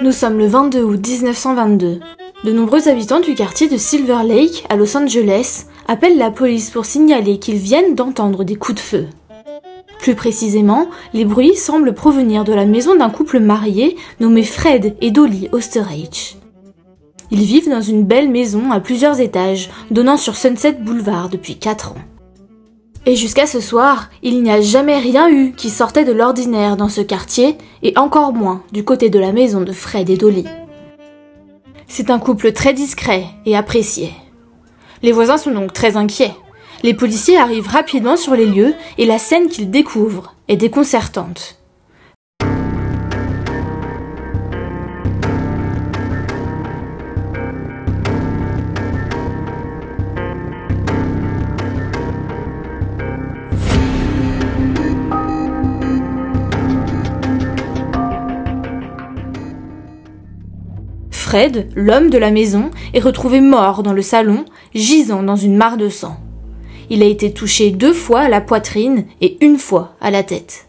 Nous sommes le 22 août 1922. De nombreux habitants du quartier de Silver Lake, à Los Angeles, appellent la police pour signaler qu'ils viennent d'entendre des coups de feu. Plus précisément, les bruits semblent provenir de la maison d'un couple marié nommé Fred et Dolly Osterreich. Ils vivent dans une belle maison à plusieurs étages, donnant sur Sunset Boulevard depuis 4 ans. Et jusqu'à ce soir, il n'y a jamais rien eu qui sortait de l'ordinaire dans ce quartier, et encore moins du côté de la maison de Fred et Dolly. C'est un couple très discret et apprécié. Les voisins sont donc très inquiets. Les policiers arrivent rapidement sur les lieux et la scène qu'ils découvrent est déconcertante. Fred, l'homme de la maison, est retrouvé mort dans le salon, gisant dans une mare de sang. Il a été touché 2 fois à la poitrine et 1 fois à la tête.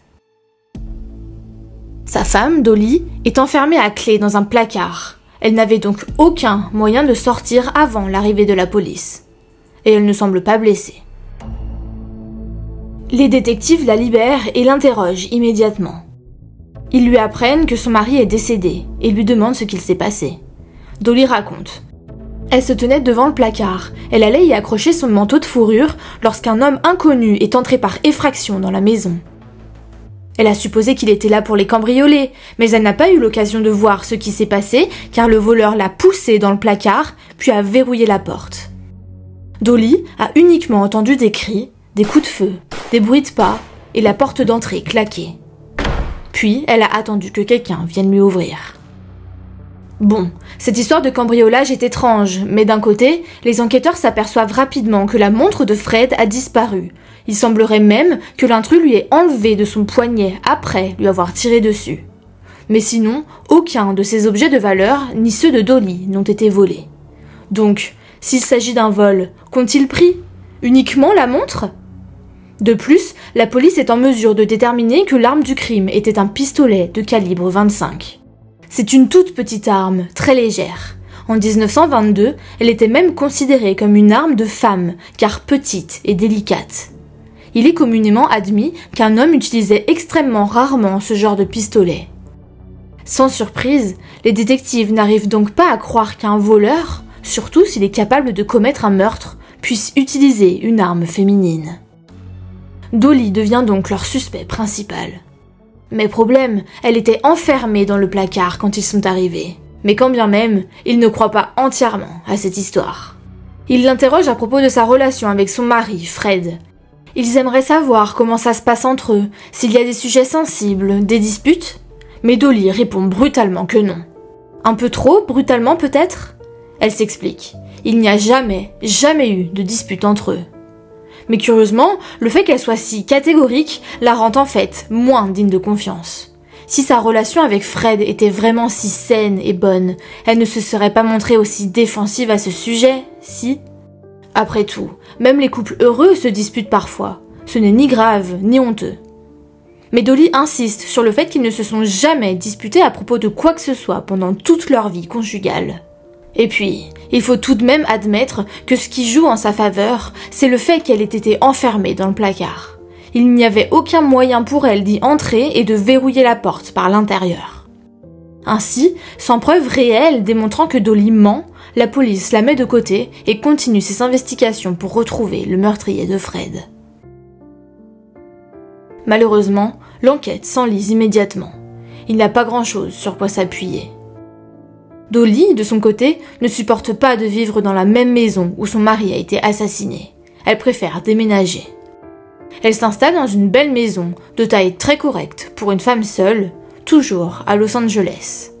Sa femme, Dolly, est enfermée à clé dans un placard. Elle n'avait donc aucun moyen de sortir avant l'arrivée de la police. Et elle ne semble pas blessée. Les détectives la libèrent et l'interrogent immédiatement. Ils lui apprennent que son mari est décédé et lui demandent ce qu'il s'est passé. Dolly raconte. Elle se tenait devant le placard. Elle allait y accrocher son manteau de fourrure lorsqu'un homme inconnu est entré par effraction dans la maison. Elle a supposé qu'il était là pour les cambrioler, mais elle n'a pas eu l'occasion de voir ce qui s'est passé car le voleur l'a poussée dans le placard puis a verrouillé la porte. Dolly a uniquement entendu des cris, des coups de feu, des bruits de pas et la porte d'entrée claquer. Puis elle a attendu que quelqu'un vienne lui ouvrir. Bon, cette histoire de cambriolage est étrange, mais d'un côté, les enquêteurs s'aperçoivent rapidement que la montre de Fred a disparu. Il semblerait même que l'intrus lui ait enlevé de son poignet après lui avoir tiré dessus. Mais sinon, aucun de ces objets de valeur, ni ceux de Dolly, n'ont été volés. Donc, s'il s'agit d'un vol, qu'ont-ils pris? Uniquement la montre? De plus, la police est en mesure de déterminer que l'arme du crime était un pistolet de calibre 25. C'est une toute petite arme, très légère. En 1922, elle était même considérée comme une arme de femme, car petite et délicate. Il est communément admis qu'un homme utilisait extrêmement rarement ce genre de pistolet. Sans surprise, les détectives n'arrivent donc pas à croire qu'un voleur, surtout s'il est capable de commettre un meurtre, puisse utiliser une arme féminine. Dolly devient donc leur suspect principal. Mais problème, elle était enfermée dans le placard quand ils sont arrivés. Mais quand bien même, ils ne croient pas entièrement à cette histoire. Ils l'interrogent à propos de sa relation avec son mari, Fred. Ils aimeraient savoir comment ça se passe entre eux, s'il y a des sujets sensibles, des disputes. Mais Dolly répond brutalement que non. Un peu trop brutalement peut-être? Elle s'explique. Il n'y a jamais eu de dispute entre eux. Mais curieusement, le fait qu'elle soit si catégorique la rend en fait moins digne de confiance. Si sa relation avec Fred était vraiment si saine et bonne, elle ne se serait pas montrée aussi défensive à ce sujet, si? Après tout, même les couples heureux se disputent parfois. Ce n'est ni grave, ni honteux. Mais Dolly insiste sur le fait qu'ils ne se sont jamais disputés à propos de quoi que ce soit pendant toute leur vie conjugale. Et puis, il faut tout de même admettre que ce qui joue en sa faveur, c'est le fait qu'elle ait été enfermée dans le placard. Il n'y avait aucun moyen pour elle d'y entrer et de verrouiller la porte par l'intérieur. Ainsi, sans preuve réelle démontrant que Dolly ment, la police la met de côté et continue ses investigations pour retrouver le meurtrier de Fred. Malheureusement, l'enquête s'enlise immédiatement. Il n'y a pas grand-chose sur quoi s'appuyer. Dolly, de son côté, ne supporte pas de vivre dans la même maison où son mari a été assassiné. Elle préfère déménager. Elle s'installe dans une belle maison, de taille très correcte pour une femme seule, toujours à Los Angeles.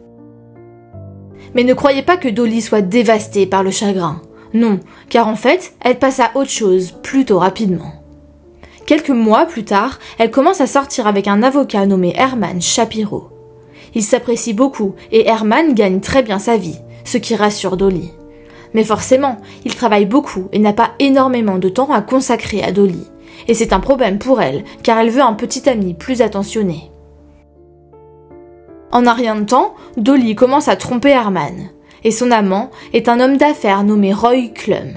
Mais ne croyez pas que Dolly soit dévastée par le chagrin. Non, car en fait, elle passe à autre chose plutôt rapidement. Quelques mois plus tard, elle commence à sortir avec un avocat nommé Herman Shapiro. Ils s'apprécient beaucoup et Herman gagne très bien sa vie, ce qui rassure Dolly. Mais forcément, il travaille beaucoup et n'a pas énormément de temps à consacrer à Dolly. Et c'est un problème pour elle, car elle veut un petit ami plus attentionné. En un rien de temps, Dolly commence à tromper Herman. Et son amant est un homme d'affaires nommé Roy Klum.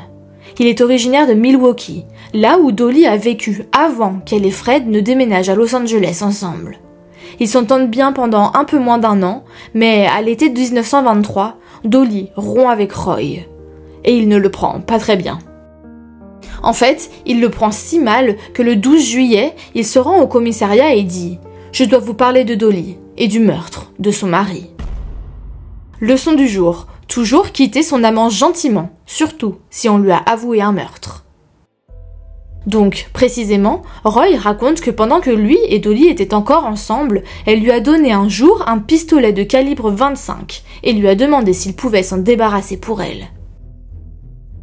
Il est originaire de Milwaukee, là où Dolly a vécu avant qu'elle et Fred ne déménagent à Los Angeles ensemble. Ils s'entendent bien pendant un peu moins d'1 an, mais à l'été 1923, Dolly rompt avec Roy. Et il ne le prend pas très bien. En fait, il le prend si mal que le 12 juillet, il se rend au commissariat et dit « Je dois vous parler de Dolly et du meurtre de son mari. » Leçon du jour, toujours quitter son amant gentiment, surtout si on lui a avoué un meurtre. Donc, précisément, Roy raconte que pendant que lui et Dolly étaient encore ensemble, elle lui a donné un jour un pistolet de calibre 25 et lui a demandé s'il pouvait s'en débarrasser pour elle.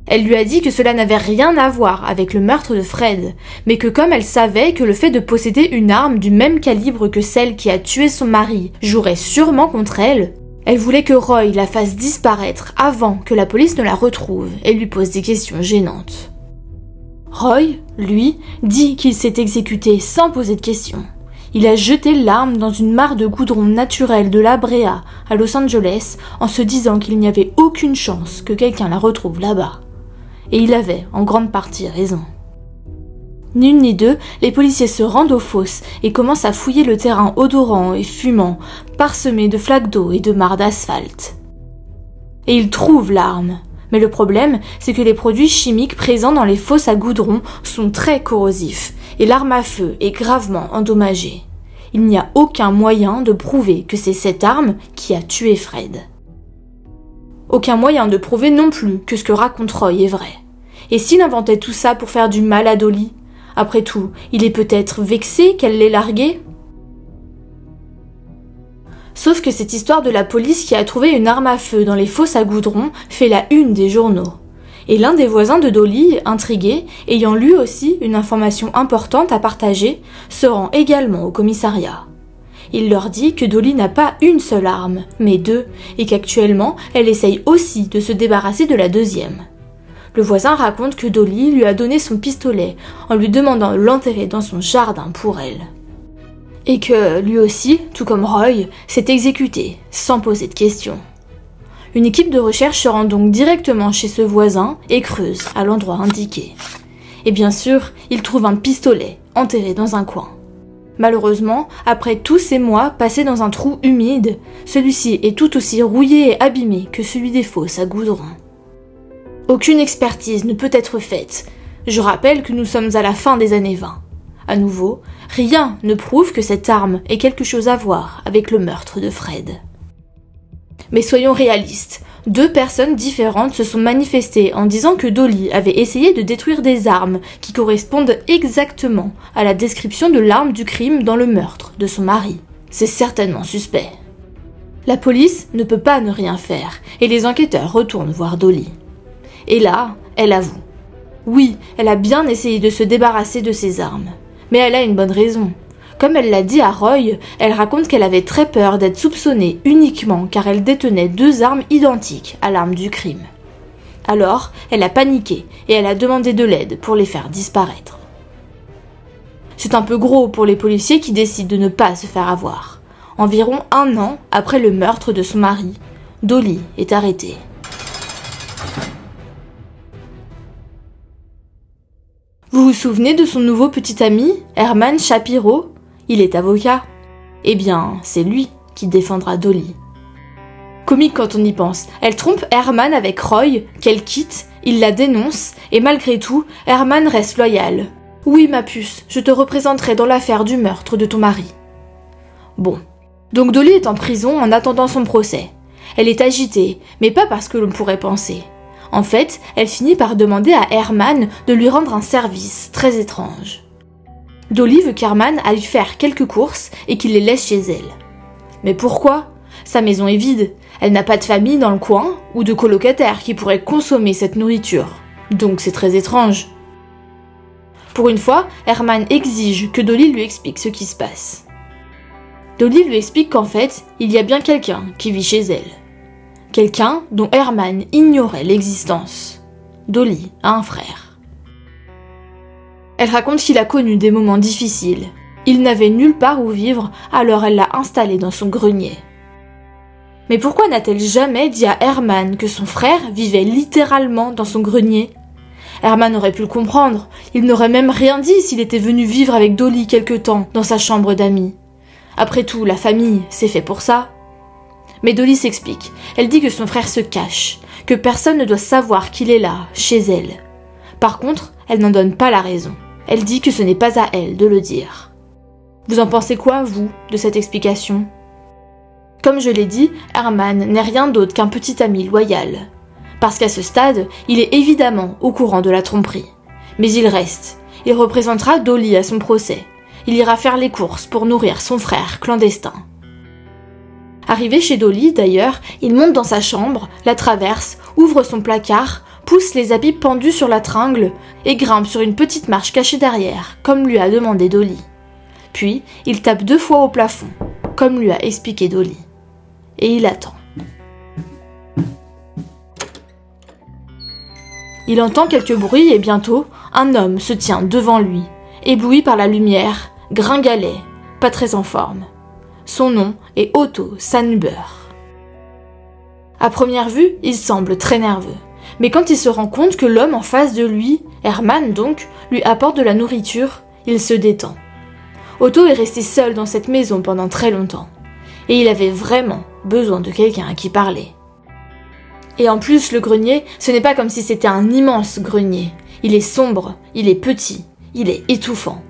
Elle lui a dit que cela n'avait rien à voir avec le meurtre de Fred, mais que comme elle savait que le fait de posséder une arme du même calibre que celle qui a tué son mari jouerait sûrement contre elle, elle voulait que Roy la fasse disparaître avant que la police ne la retrouve et lui pose des questions gênantes. Roy, lui, dit qu'il s'est exécuté sans poser de questions. Il a jeté l'arme dans une mare de goudron naturel de la Brea à Los Angeles en se disant qu'il n'y avait aucune chance que quelqu'un la retrouve là-bas. Et il avait en grande partie raison. Ni une ni deux, les policiers se rendent aux fosses et commencent à fouiller le terrain odorant et fumant, parsemé de flaques d'eau et de mares d'asphalte. Et ils trouvent l'arme. Mais le problème, c'est que les produits chimiques présents dans les fosses à goudron sont très corrosifs et l'arme à feu est gravement endommagée. Il n'y a aucun moyen de prouver que c'est cette arme qui a tué Fred. Aucun moyen de prouver non plus que ce que raconte Roy est vrai. Et s'il inventait tout ça pour faire du mal à Dolly? Après tout, il est peut-être vexé qu'elle l'ait largué? Sauf que cette histoire de la police qui a trouvé une arme à feu dans les fosses à goudron fait la une des journaux. Et l'un des voisins de Dolly, intrigué, ayant lui aussi une information importante à partager, se rend également au commissariat. Il leur dit que Dolly n'a pas une seule arme, mais 2, et qu'actuellement, elle essaye aussi de se débarrasser de la deuxième. Le voisin raconte que Dolly lui a donné son pistolet en lui demandant de l'enterrer dans son jardin pour elle. Et que lui aussi, tout comme Roy, s'est exécuté, sans poser de questions. Une équipe de recherche se rend donc directement chez ce voisin et creuse à l'endroit indiqué. Et bien sûr, il trouve un pistolet enterré dans un coin. Malheureusement, après tous ces mois passés dans un trou humide, celui-ci est tout aussi rouillé et abîmé que celui des fosses à goudron. Aucune expertise ne peut être faite. Je rappelle que nous sommes à la fin des années 20. À nouveau, rien ne prouve que cette arme ait quelque chose à voir avec le meurtre de Fred. Mais soyons réalistes, 2 personnes différentes se sont manifestées en disant que Dolly avait essayé de détruire des armes qui correspondent exactement à la description de l'arme du crime dans le meurtre de son mari. C'est certainement suspect. La police ne peut pas ne rien faire et les enquêteurs retournent voir Dolly. Et là, elle avoue. Oui, elle a bien essayé de se débarrasser de ses armes. Mais elle a une bonne raison. Comme elle l'a dit à Roy, elle raconte qu'elle avait très peur d'être soupçonnée uniquement car elle détenait 2 armes identiques à l'arme du crime. Alors, elle a paniqué et elle a demandé de l'aide pour les faire disparaître. C'est un peu gros pour les policiers qui décident de ne pas se faire avoir. Environ 1 an après le meurtre de son mari, Dolly est arrêtée. Vous vous souvenez de son nouveau petit ami, Herman Shapiro? Il est avocat. Eh bien, c'est lui qui défendra Dolly. Comique quand on y pense. Elle trompe Herman avec Roy, qu'elle quitte, il la dénonce, et malgré tout, Herman reste loyal. Oui, ma puce, je te représenterai dans l'affaire du meurtre de ton mari. Bon. Donc Dolly est en prison en attendant son procès. Elle est agitée, mais pas parce que l'on pourrait penser. En fait, elle finit par demander à Herman de lui rendre un service très étrange. Dolly veut qu'Herman aille faire quelques courses et qu'il les laisse chez elle. Mais pourquoi? Sa maison est vide, elle n'a pas de famille dans le coin ou de colocataire qui pourrait consommer cette nourriture. Donc c'est très étrange. Pour une fois, Herman exige que Dolly lui explique ce qui se passe. Dolly lui explique qu'en fait, il y a bien quelqu'un qui vit chez elle. Quelqu'un dont Herman ignorait l'existence. Dolly a un frère. Elle raconte qu'il a connu des moments difficiles. Il n'avait nulle part où vivre, alors elle l'a installé dans son grenier. Mais pourquoi n'a-t-elle jamais dit à Herman que son frère vivait littéralement dans son grenier? Herman aurait pu le comprendre, il n'aurait même rien dit s'il était venu vivre avec Dolly quelque temps dans sa chambre d'amis. Après tout, la famille, c'est fait pour ça. Mais Dolly s'explique, elle dit que son frère se cache, que personne ne doit savoir qu'il est là, chez elle. Par contre, elle n'en donne pas la raison. Elle dit que ce n'est pas à elle de le dire. Vous en pensez quoi, vous, de cette explication? Comme je l'ai dit, Herman n'est rien d'autre qu'un petit ami loyal. Parce qu'à ce stade, il est évidemment au courant de la tromperie. Mais il reste. Il représentera Dolly à son procès. Il ira faire les courses pour nourrir son frère clandestin. Arrivé chez Dolly, d'ailleurs, il monte dans sa chambre, la traverse, ouvre son placard, pousse les habits pendus sur la tringle et grimpe sur une petite marche cachée derrière, comme lui a demandé Dolly. Puis, il tape 2 fois au plafond, comme lui a expliqué Dolly. Et il attend. Il entend quelques bruits et bientôt, un homme se tient devant lui, ébloui par la lumière, gringalet, pas très en forme. Son nom est Otto Sandhuber. À première vue, il semble très nerveux. Mais quand il se rend compte que l'homme en face de lui, Herman donc, lui apporte de la nourriture, il se détend. Otto est resté seul dans cette maison pendant très longtemps. Et il avait vraiment besoin de quelqu'un à qui parler. Et en plus, le grenier, ce n'est pas comme si c'était un immense grenier. Il est sombre, il est petit, il est étouffant.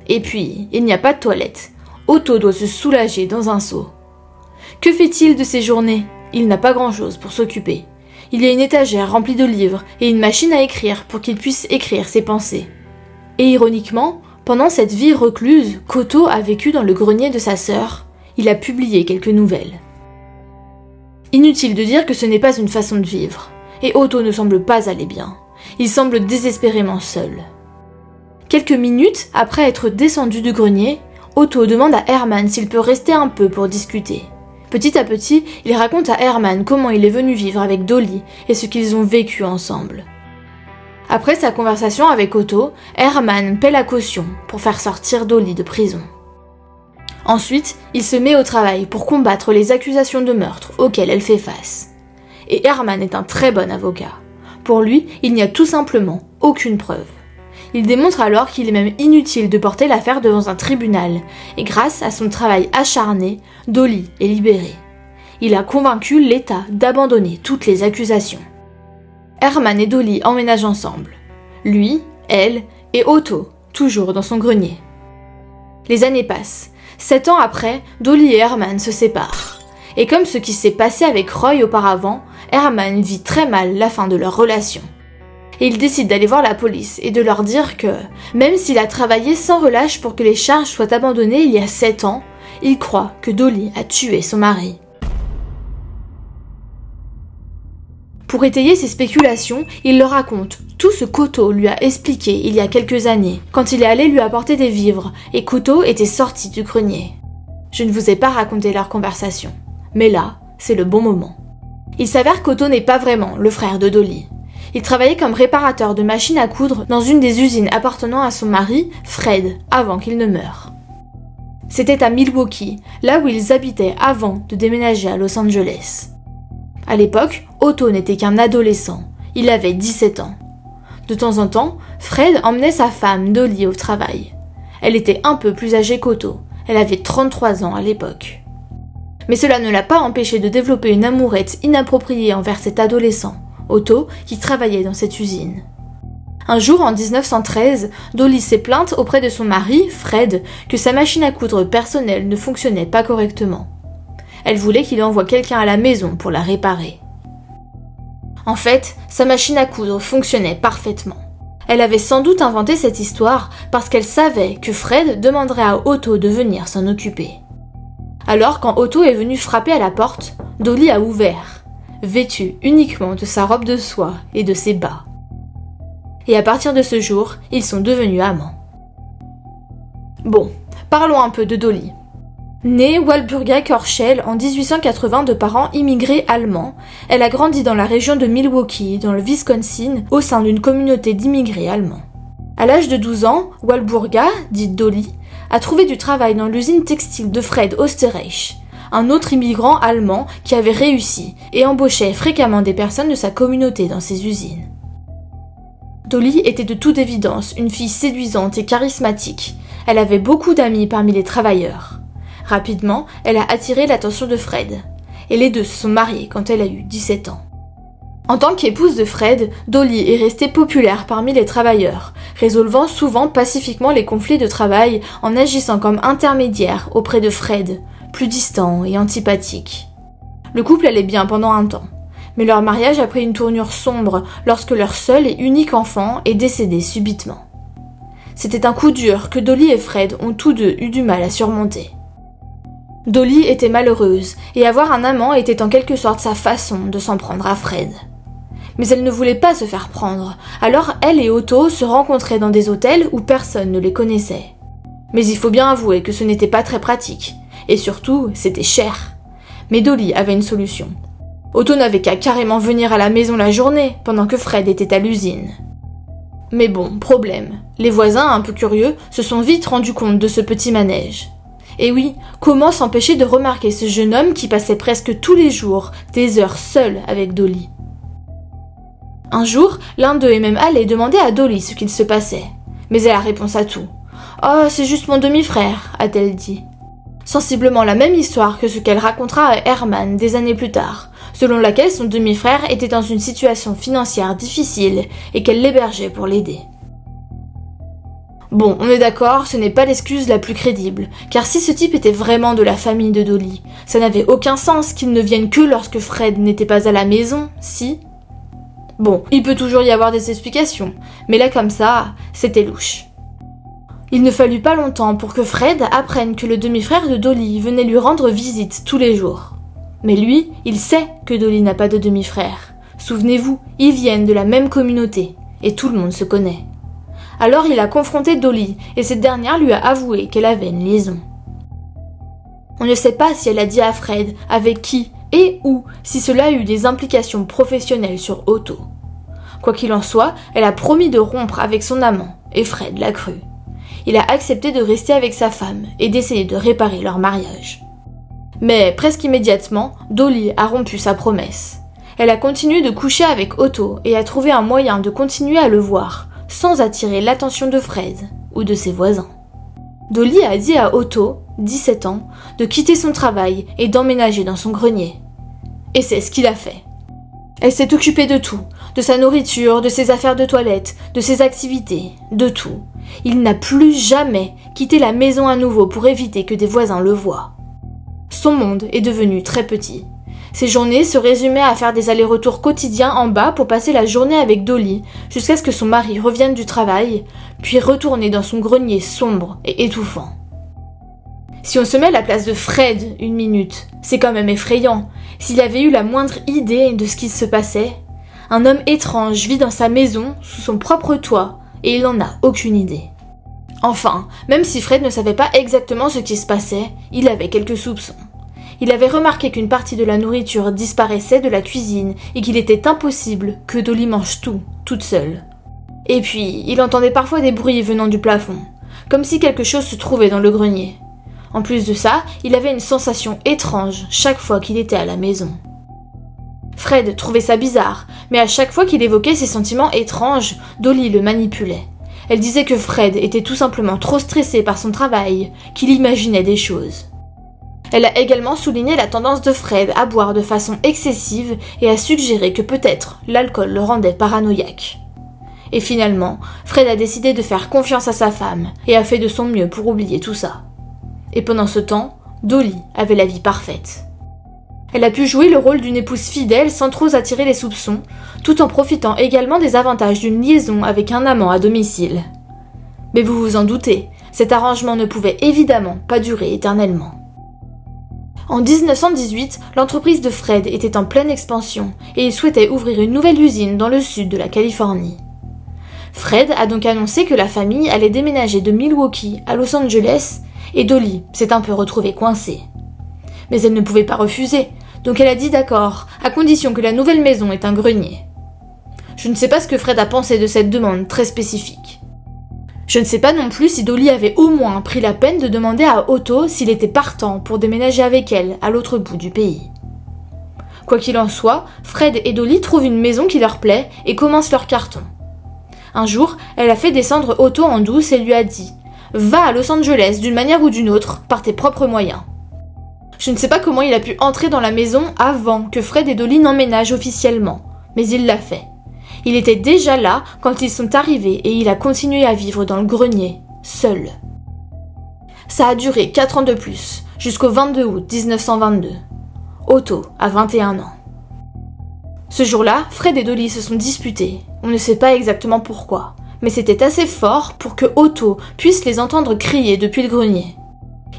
Et puis, il n'y a pas de toilette. Otto doit se soulager dans un seau. Que fait-il de ses journées? Il n'a pas grand-chose pour s'occuper. Il y a une étagère remplie de livres et une machine à écrire pour qu'il puisse écrire ses pensées. Et ironiquement, pendant cette vie recluse qu'Otto a vécue dans le grenier de sa sœur, il a publié quelques nouvelles. Inutile de dire que ce n'est pas une façon de vivre, et Otto ne semble pas aller bien. Il semble désespérément seul. Quelques minutes après être descendu du grenier, Otto demande à Herman s'il peut rester un peu pour discuter. Petit à petit, il raconte à Herman comment il est venu vivre avec Dolly et ce qu'ils ont vécu ensemble. Après sa conversation avec Otto, Herman paie la caution pour faire sortir Dolly de prison. Ensuite, il se met au travail pour combattre les accusations de meurtre auxquelles elle fait face. Et Herman est un très bon avocat. Pour lui, il n'y a tout simplement aucune preuve. Il démontre alors qu'il est même inutile de porter l'affaire devant un tribunal, et grâce à son travail acharné, Dolly est libérée. Il a convaincu l'État d'abandonner toutes les accusations. Herman et Dolly emménagent ensemble. Lui, elle et Otto, toujours dans son grenier. Les années passent. 7 ans après, Dolly et Herman se séparent. Et comme ce qui s'est passé avec Roy auparavant, Herman vit très mal la fin de leur relation. Et il décide d'aller voir la police et de leur dire que, même s'il a travaillé sans relâche pour que les charges soient abandonnées il y a 7 ans, il croit que Dolly a tué son mari. Pour étayer ses spéculations, il leur raconte tout ce qu'Otto lui a expliqué il y a quelques années, quand il est allé lui apporter des vivres et qu'Otto était sorti du grenier. Je ne vous ai pas raconté leur conversation, mais là, c'est le bon moment. Il s'avère qu'Otto n'est pas vraiment le frère de Dolly. Il travaillait comme réparateur de machines à coudre dans une des usines appartenant à son mari, Fred, avant qu'il ne meure. C'était à Milwaukee, là où ils habitaient avant de déménager à Los Angeles. À l'époque, Otto n'était qu'un adolescent. Il avait 17 ans. De temps en temps, Fred emmenait sa femme Dolly au travail. Elle était un peu plus âgée qu'Otto. Elle avait 33 ans à l'époque. Mais cela ne l'a pas empêché de développer une amourette inappropriée envers cet adolescent, Otto, qui travaillait dans cette usine. Un jour, en 1913, Dolly s'est plainte auprès de son mari, Fred, que sa machine à coudre personnelle ne fonctionnait pas correctement. Elle voulait qu'il envoie quelqu'un à la maison pour la réparer. En fait, sa machine à coudre fonctionnait parfaitement. Elle avait sans doute inventé cette histoire parce qu'elle savait que Fred demanderait à Otto de venir s'en occuper. Alors, quand Otto est venu frapper à la porte, Dolly a ouvert, vêtue uniquement de sa robe de soie et de ses bas. Et à partir de ce jour, ils sont devenus amants. Bon, parlons un peu de Dolly. Née Walburga-Korschel en 1880 de parents immigrés allemands, elle a grandi dans la région de Milwaukee, dans le Wisconsin, au sein d'une communauté d'immigrés allemands. À l'âge de 12 ans, Walburga, dite Dolly, a trouvé du travail dans l'usine textile de Fred Oesterreich, un autre immigrant allemand qui avait réussi et embauchait fréquemment des personnes de sa communauté dans ses usines. Dolly était de toute évidence une fille séduisante et charismatique. Elle avait beaucoup d'amis parmi les travailleurs. Rapidement, elle a attiré l'attention de Fred, et les deux se sont mariés quand elle a eu 17 ans. En tant qu'épouse de Fred, Dolly est restée populaire parmi les travailleurs, résolvant souvent pacifiquement les conflits de travail en agissant comme intermédiaire auprès de Fred, plus distant et antipathique. Le couple allait bien pendant un temps, mais leur mariage a pris une tournure sombre lorsque leur seul et unique enfant est décédé subitement. C'était un coup dur que Dolly et Fred ont tous deux eu du mal à surmonter. Dolly était malheureuse, et avoir un amant était en quelque sorte sa façon de s'en prendre à Fred. Mais elle ne voulait pas se faire prendre, alors elle et Otto se rencontraient dans des hôtels où personne ne les connaissait. Mais il faut bien avouer que ce n'était pas très pratique, et surtout, c'était cher. Mais Dolly avait une solution. Otto n'avait qu'à carrément venir à la maison la journée, pendant que Fred était à l'usine. Mais bon, problème. Les voisins, un peu curieux, se sont vite rendus compte de ce petit manège. Et oui, comment s'empêcher de remarquer ce jeune homme qui passait presque tous les jours des heures seul avec Dolly. Un jour, l'un d'eux est même allé demander à Dolly ce qu'il se passait. Mais elle a réponse à tout. « Oh, c'est juste mon demi-frère », a-t-elle dit. Sensiblement la même histoire que ce qu'elle racontera à Herman des années plus tard, selon laquelle son demi-frère était dans une situation financière difficile et qu'elle l'hébergeait pour l'aider. Bon, on est d'accord, ce n'est pas l'excuse la plus crédible, car si ce type était vraiment de la famille de Dolly, ça n'avait aucun sens qu'il ne vienne que lorsque Fred n'était pas à la maison, si? Bon, il peut toujours y avoir des explications, mais là comme ça, c'était louche. Il ne fallut pas longtemps pour que Fred apprenne que le demi-frère de Dolly venait lui rendre visite tous les jours. Mais lui, il sait que Dolly n'a pas de demi-frère. Souvenez-vous, ils viennent de la même communauté, et tout le monde se connaît. Alors il a confronté Dolly, et cette dernière lui a avoué qu'elle avait une liaison. On ne sait pas si elle a dit à Fred avec qui et où, si cela a eu des implications professionnelles sur Otto. Quoi qu'il en soit, elle a promis de rompre avec son amant, et Fred l'a cru. Il a accepté de rester avec sa femme et d'essayer de réparer leur mariage. Mais presque immédiatement, Dolly a rompu sa promesse. Elle a continué de coucher avec Otto et a trouvé un moyen de continuer à le voir, sans attirer l'attention de Fred ou de ses voisins. Dolly a dit à Otto, 17 ans, de quitter son travail et d'emménager dans son grenier. Et c'est ce qu'il a fait. Elle s'est occupée de tout, de sa nourriture, de ses affaires de toilette, de ses activités, de tout. Il n'a plus jamais quitté la maison à nouveau pour éviter que des voisins le voient. Son monde est devenu très petit. Ses journées se résumaient à faire des allers-retours quotidiens en bas pour passer la journée avec Dolly, jusqu'à ce que son mari revienne du travail, puis retourner dans son grenier sombre et étouffant. Si on se met à la place de Fred une minute, c'est quand même effrayant. S'il avait eu la moindre idée de ce qui se passait, un homme étrange vit dans sa maison, sous son propre toit, et il n'en a aucune idée. Enfin, même si Fred ne savait pas exactement ce qui se passait, il avait quelques soupçons. Il avait remarqué qu'une partie de la nourriture disparaissait de la cuisine et qu'il était impossible que Dolly mange tout, toute seule. Et puis, il entendait parfois des bruits venant du plafond, comme si quelque chose se trouvait dans le grenier. En plus de ça, il avait une sensation étrange chaque fois qu'il était à la maison. Fred trouvait ça bizarre, mais à chaque fois qu'il évoquait ces sentiments étranges, Dolly le manipulait. Elle disait que Fred était tout simplement trop stressé par son travail, qu'il imaginait des choses. Elle a également souligné la tendance de Fred à boire de façon excessive et a suggéré que peut-être l'alcool le rendait paranoïaque. Et finalement, Fred a décidé de faire confiance à sa femme et a fait de son mieux pour oublier tout ça. Et pendant ce temps, Dolly avait la vie parfaite. Elle a pu jouer le rôle d'une épouse fidèle sans trop attirer les soupçons, tout en profitant également des avantages d'une liaison avec un amant à domicile. Mais vous vous en doutez, cet arrangement ne pouvait évidemment pas durer éternellement. En 1918, l'entreprise de Fred était en pleine expansion et il souhaitait ouvrir une nouvelle usine dans le sud de la Californie. Fred a donc annoncé que la famille allait déménager de Milwaukee à Los Angeles et Dolly s'est un peu retrouvée coincée. Mais elle ne pouvait pas refuser, donc elle a dit d'accord, à condition que la nouvelle maison ait un grenier. Je ne sais pas ce que Fred a pensé de cette demande très spécifique. Je ne sais pas non plus si Dolly avait au moins pris la peine de demander à Otto s'il était partant pour déménager avec elle à l'autre bout du pays. Quoi qu'il en soit, Fred et Dolly trouvent une maison qui leur plaît et commencent leur carton. Un jour, elle a fait descendre Otto en douce et lui a dit « Va à Los Angeles d'une manière ou d'une autre, par tes propres moyens. » Je ne sais pas comment il a pu entrer dans la maison avant que Fred et Dolly n'emménagent officiellement, mais il l'a fait. Il était déjà là quand ils sont arrivés et il a continué à vivre dans le grenier, seul. Ça a duré 4 ans de plus, jusqu'au 22 août 1922. Otto a 21 ans. Ce jour-là, Fred et Dolly se sont disputés. On ne sait pas exactement pourquoi, mais c'était assez fort pour que Otto puisse les entendre crier depuis le grenier.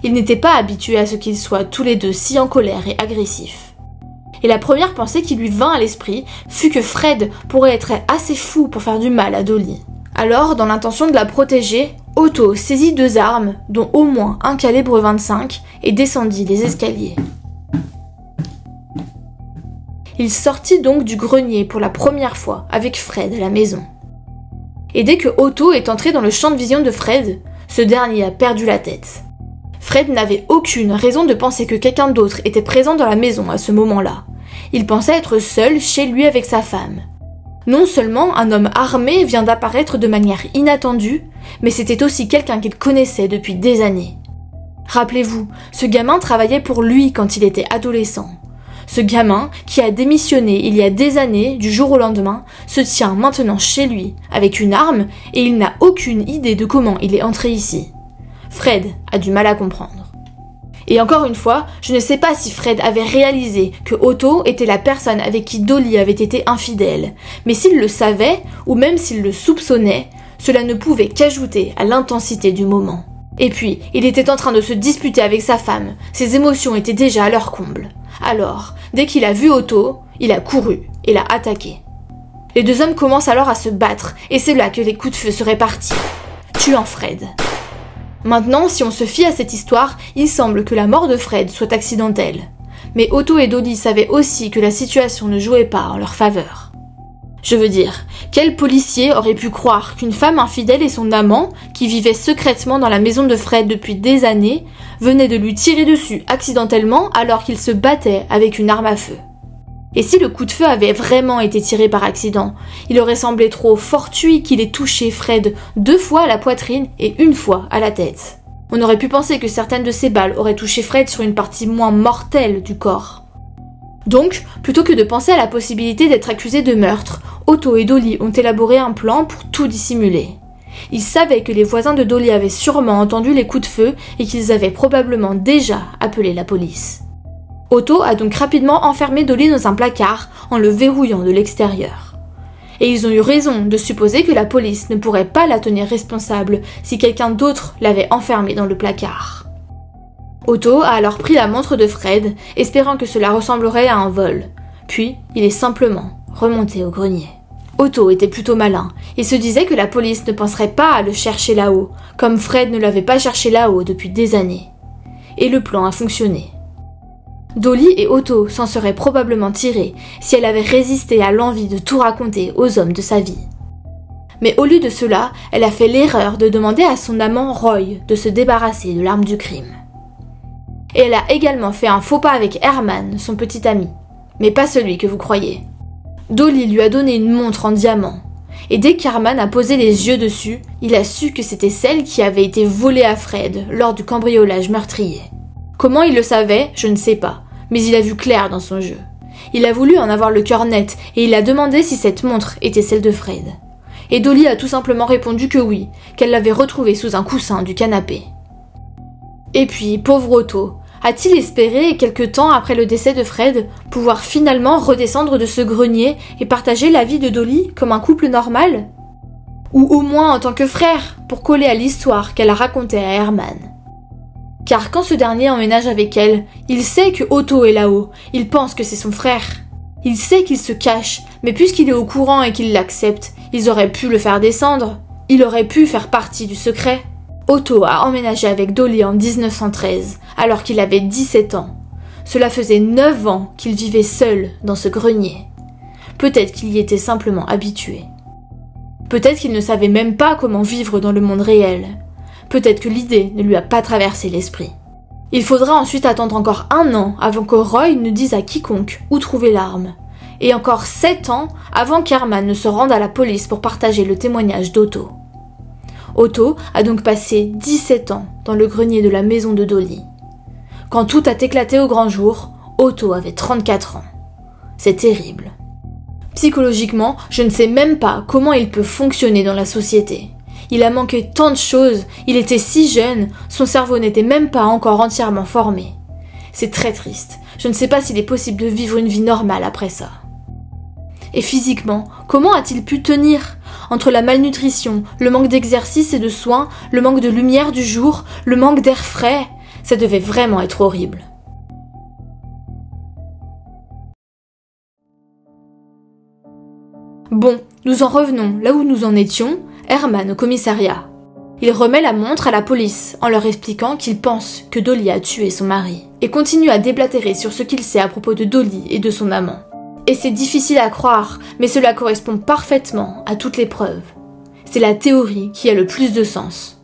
Il n'était pas habitué à ce qu'ils soient tous les deux si en colère et agressifs. Et la première pensée qui lui vint à l'esprit fut que Fred pourrait être assez fou pour faire du mal à Dolly. Alors, dans l'intention de la protéger, Otto saisit 2 armes, dont au moins un calibre 25, et descendit les escaliers. Il sortit donc du grenier pour la première fois avec Fred à la maison. Et dès que Otto est entré dans le champ de vision de Fred, ce dernier a perdu la tête. Fred n'avait aucune raison de penser que quelqu'un d'autre était présent dans la maison à ce moment-là. Il pensait être seul chez lui avec sa femme. Non seulement un homme armé vient d'apparaître de manière inattendue, mais c'était aussi quelqu'un qu'il connaissait depuis des années. Rappelez-vous, ce gamin travaillait pour lui quand il était adolescent. Ce gamin, qui a démissionné il y a des années, du jour au lendemain, se tient maintenant chez lui, avec une arme, et il n'a aucune idée de comment il est entré ici. Fred a du mal à comprendre. Et encore une fois, je ne sais pas si Fred avait réalisé que Otto était la personne avec qui Dolly avait été infidèle, mais s'il le savait, ou même s'il le soupçonnait, cela ne pouvait qu'ajouter à l'intensité du moment. Et puis, il était en train de se disputer avec sa femme, ses émotions étaient déjà à leur comble. Alors, dès qu'il a vu Otto, il a couru et l'a attaqué. Les 2 hommes commencent alors à se battre, et c'est là que les coups de feu seraient partis, tuant Fred. Maintenant, si on se fie à cette histoire, il semble que la mort de Fred soit accidentelle. Mais Otto et Dolly savaient aussi que la situation ne jouait pas en leur faveur. Je veux dire, quel policier aurait pu croire qu'une femme infidèle et son amant, qui vivait secrètement dans la maison de Fred depuis des années, venaient de lui tirer dessus accidentellement alors qu'il se battait avec une arme à feu? Et si le coup de feu avait vraiment été tiré par accident, il aurait semblé trop fortuit qu'il ait touché Fred 2 fois à la poitrine et 1 fois à la tête. On aurait pu penser que certaines de ces balles auraient touché Fred sur une partie moins mortelle du corps. Donc, plutôt que de penser à la possibilité d'être accusé de meurtre, Otto et Dolly ont élaboré un plan pour tout dissimuler. Ils savaient que les voisins de Dolly avaient sûrement entendu les coups de feu et qu'ils avaient probablement déjà appelé la police. Otto a donc rapidement enfermé Dolly dans un placard en le verrouillant de l'extérieur. Et ils ont eu raison de supposer que la police ne pourrait pas la tenir responsable si quelqu'un d'autre l'avait enfermée dans le placard. Otto a alors pris la montre de Fred, espérant que cela ressemblerait à un vol. Puis, il est simplement remonté au grenier. Otto était plutôt malin, et se disait que la police ne penserait pas à le chercher là-haut, comme Fred ne l'avait pas cherché là-haut depuis des années. Et le plan a fonctionné. Dolly et Otto s'en seraient probablement tirés si elle avait résisté à l'envie de tout raconter aux hommes de sa vie. Mais au lieu de cela, elle a fait l'erreur de demander à son amant Roy de se débarrasser de l'arme du crime. Et elle a également fait un faux pas avec Herman, son petit ami, mais pas celui que vous croyez. Dolly lui a donné une montre en diamant, et dès qu'Herman a posé les yeux dessus, il a su que c'était celle qui avait été volée à Fred lors du cambriolage meurtrier. Comment il le savait, je ne sais pas, mais il a vu clair dans son jeu. Il a voulu en avoir le cœur net et il a demandé si cette montre était celle de Fred. Et Dolly a tout simplement répondu que oui, qu'elle l'avait retrouvée sous un coussin du canapé. Et puis, pauvre Otto, a-t-il espéré, quelque temps après le décès de Fred, pouvoir finalement redescendre de ce grenier et partager la vie de Dolly comme un couple normal? Ou au moins en tant que frère, pour coller à l'histoire qu'elle a racontée à Herman. Car quand ce dernier emménage avec elle, il sait que Otto est là-haut, il pense que c'est son frère. Il sait qu'il se cache, mais puisqu'il est au courant et qu'il l'accepte, ils auraient pu le faire descendre. Il aurait pu faire partie du secret. Otto a emménagé avec Dolly en 1913, alors qu'il avait 17 ans. Cela faisait 9 ans qu'il vivait seul dans ce grenier. Peut-être qu'il y était simplement habitué. Peut-être qu'il ne savait même pas comment vivre dans le monde réel. Peut-être que l'idée ne lui a pas traversé l'esprit. Il faudra ensuite attendre encore 1 an avant que Roy ne dise à quiconque où trouver l'arme. Et encore 7 ans avant qu'Herman ne se rende à la police pour partager le témoignage d'Otto. Otto a donc passé 17 ans dans le grenier de la maison de Dolly. Quand tout a éclaté au grand jour, Otto avait 34 ans. C'est terrible. Psychologiquement, je ne sais même pas comment il peut fonctionner dans la société. Il a manqué tant de choses, il était si jeune, son cerveau n'était même pas encore entièrement formé. C'est très triste, je ne sais pas s'il est possible de vivre une vie normale après ça. Et physiquement, comment a-t-il pu tenir ? Entre la malnutrition, le manque d'exercice et de soins, le manque de lumière du jour, le manque d'air frais, ça devait vraiment être horrible. Bon, nous en revenons là où nous en étions, Herman au commissariat. Il remet la montre à la police en leur expliquant qu'il pense que Dolly a tué son mari et continue à déblatérer sur ce qu'il sait à propos de Dolly et de son amant. Et c'est difficile à croire, mais cela correspond parfaitement à toutes les preuves. C'est la théorie qui a le plus de sens.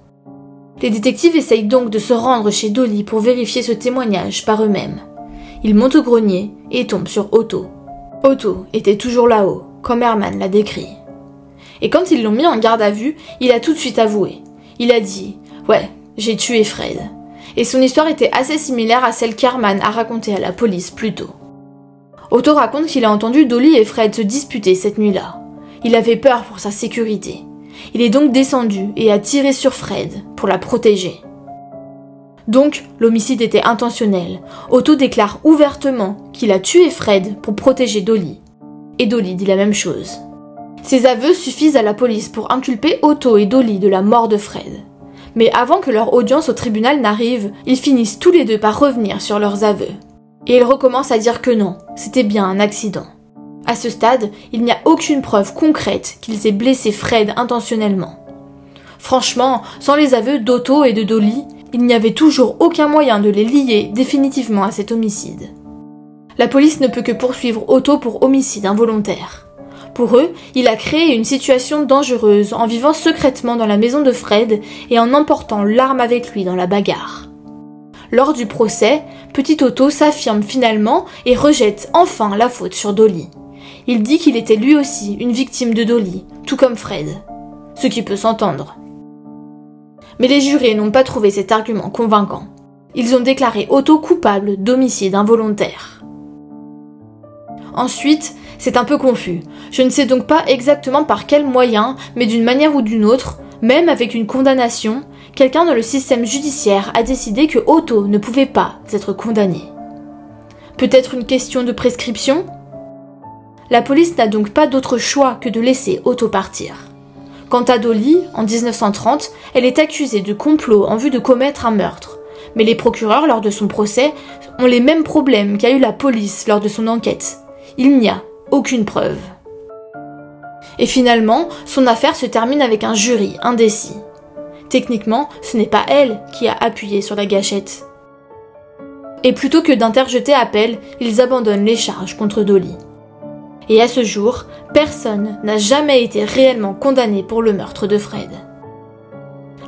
Les détectives essayent donc de se rendre chez Dolly pour vérifier ce témoignage par eux-mêmes. Ils montent au grenier et tombent sur Otto. Otto était toujours là-haut, comme Herman l'a décrit. Et quand ils l'ont mis en garde à vue, il a tout de suite avoué. Il a dit « Ouais, j'ai tué Fred ». Et son histoire était assez similaire à celle qu'Herman a racontée à la police plus tôt. Otto raconte qu'il a entendu Dolly et Fred se disputer cette nuit-là. Il avait peur pour sa sécurité. Il est donc descendu et a tiré sur Fred pour la protéger. Donc, l'homicide était intentionnel. Otto déclare ouvertement qu'il a tué Fred pour protéger Dolly. Et Dolly dit la même chose. Ces aveux suffisent à la police pour inculper Otto et Dolly de la mort de Fred. Mais avant que leur audience au tribunal n'arrive, ils finissent tous les deux par revenir sur leurs aveux. Et ils recommencent à dire que non, c'était bien un accident. À ce stade, il n'y a aucune preuve concrète qu'ils aient blessé Fred intentionnellement. Franchement, sans les aveux d'Otto et de Dolly, il n'y avait toujours aucun moyen de les lier définitivement à cet homicide. La police ne peut que poursuivre Otto pour homicide involontaire. Pour eux, il a créé une situation dangereuse en vivant secrètement dans la maison de Fred et en emportant l'arme avec lui dans la bagarre. Lors du procès, petit Otto s'affirme finalement et rejette enfin la faute sur Dolly. Il dit qu'il était lui aussi une victime de Dolly, tout comme Fred. Ce qui peut s'entendre. Mais les jurés n'ont pas trouvé cet argument convaincant. Ils ont déclaré Otto coupable d'homicide involontaire. Ensuite, c'est un peu confus. Je ne sais donc pas exactement par quel moyen, mais d'une manière ou d'une autre, même avec une condamnation, quelqu'un dans le système judiciaire a décidé que Otto ne pouvait pas être condamné. Peut-être une question de prescription ? La police n'a donc pas d'autre choix que de laisser Otto partir. Quant à Dolly, en 1930, elle est accusée de complot en vue de commettre un meurtre. Mais les procureurs, lors de son procès, ont les mêmes problèmes qu'a eu la police lors de son enquête. Il n'y a aucune preuve. Et finalement, son affaire se termine avec un jury indécis. Techniquement, ce n'est pas elle qui a appuyé sur la gâchette. Et plutôt que d'interjeter appel, ils abandonnent les charges contre Dolly. Et à ce jour, personne n'a jamais été réellement condamné pour le meurtre de Fred.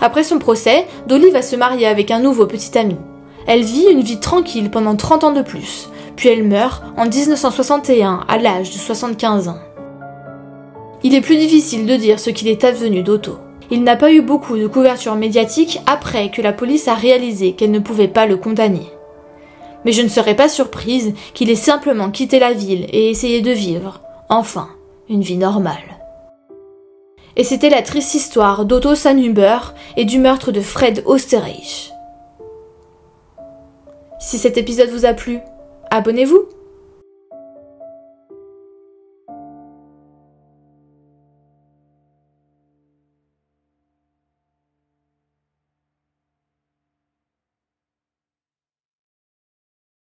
Après son procès, Dolly va se marier avec un nouveau petit ami. Elle vit une vie tranquille pendant 30 ans de plus, puis elle meurt en 1961 à l'âge de 75 ans. Il est plus difficile de dire ce qu'il est advenu d'Otto. Il n'a pas eu beaucoup de couverture médiatique après que la police a réalisé qu'elle ne pouvait pas le condamner. Mais je ne serais pas surprise qu'il ait simplement quitté la ville et essayé de vivre, enfin, une vie normale. Et c'était la triste histoire d'Otto Sandhuber et du meurtre de Fred Oesterreich. Si cet épisode vous a plu, abonnez-vous!